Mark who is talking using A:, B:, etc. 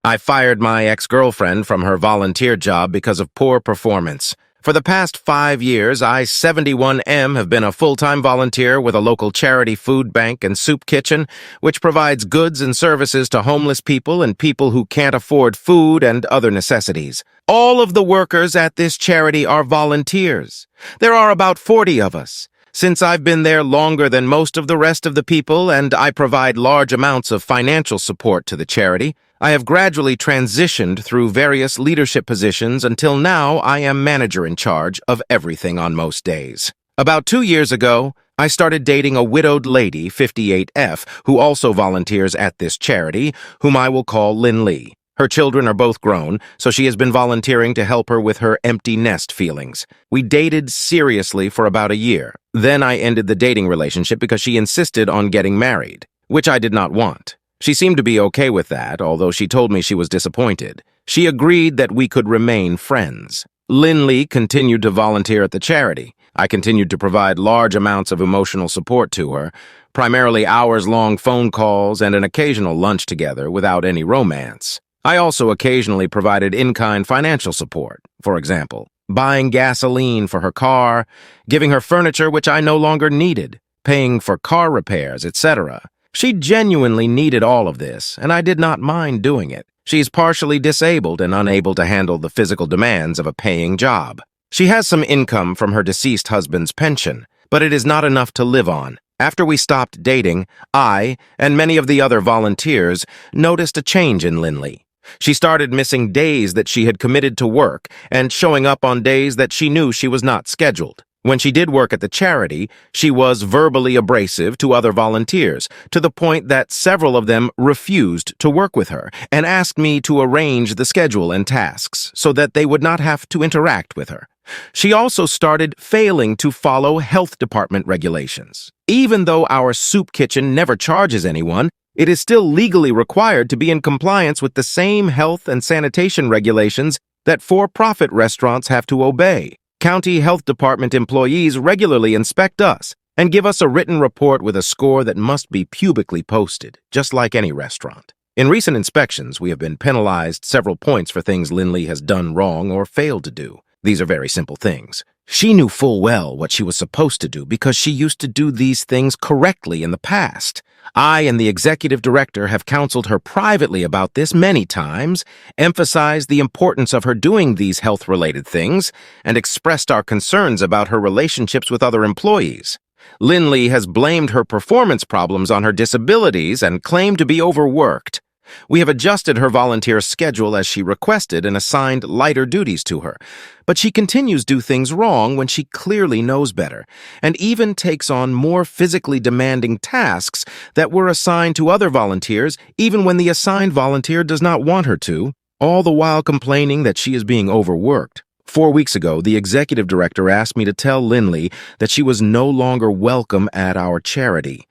A: I fired my ex-girlfriend from her volunteer job because of poor performance. For the past 5 years, I, 71M, have been a full-time volunteer with a local charity food bank and soup kitchen, which provides goods and services to homeless people and people who can't afford food and other necessities. All of the workers at this charity are volunteers. There are about 40 of us. Since I've been there longer than most of the rest of the people and I provide large amounts of financial support to the charity, I have gradually transitioned through various leadership positions until now I am manager in charge of everything on most days. About 2 years ago, I started dating a widowed lady, 58F, who also volunteers at this charity, whom I will call Lynn Lee. Her children are both grown, so she has been volunteering to help her with her empty nest feelings. We dated seriously for about a year. Then I ended the dating relationship because she insisted on getting married, which I did not want. She seemed to be okay with that, although she told me she was disappointed. She agreed that we could remain friends. Lynn Lee continued to volunteer at the charity. I continued to provide large amounts of emotional support to her, primarily hours-long phone calls and an occasional lunch together without any romance. I also occasionally provided in-kind financial support, for example, buying gasoline for her car, giving her furniture which I no longer needed, paying for car repairs, etc. She genuinely needed all of this, and I did not mind doing it. She's partially disabled and unable to handle the physical demands of a paying job. She has some income from her deceased husband's pension, but it is not enough to live on. After we stopped dating, I, and many of the other volunteers, noticed a change in Lynn Lee. She started missing days that she had committed to work and showing up on days that she knew she was not scheduled. When she did work at the charity, she was verbally abrasive to other volunteers, to the point that several of them refused to work with her and asked me to arrange the schedule and tasks so that they would not have to interact with her. She also started failing to follow health department regulations. Even though our soup kitchen never charges anyone, it is still legally required to be in compliance with the same health and sanitation regulations that for-profit restaurants have to obey. County Health Department employees regularly inspect us and give us a written report with a score that must be publicly posted, just like any restaurant. In recent inspections, we have been penalized several points for things Lynn Lee has done wrong or failed to do. These are very simple things. She knew full well what she was supposed to do because she used to do these things correctly in the past. I and the executive director have counseled her privately about this many times, emphasized the importance of her doing these health-related things, and expressed our concerns about her relationships with other employees. Lynn Lee has blamed her performance problems on her disabilities and claimed to be overworked. We have adjusted her volunteer schedule as she requested and assigned lighter duties to her, but she continues to do things wrong when she clearly knows better, and even takes on more physically demanding tasks that were assigned to other volunteers even when the assigned volunteer does not want her to, all the while complaining that she is being overworked. 4 weeks ago, the executive director asked me to tell Lynn Lee that she was no longer welcome at our charity.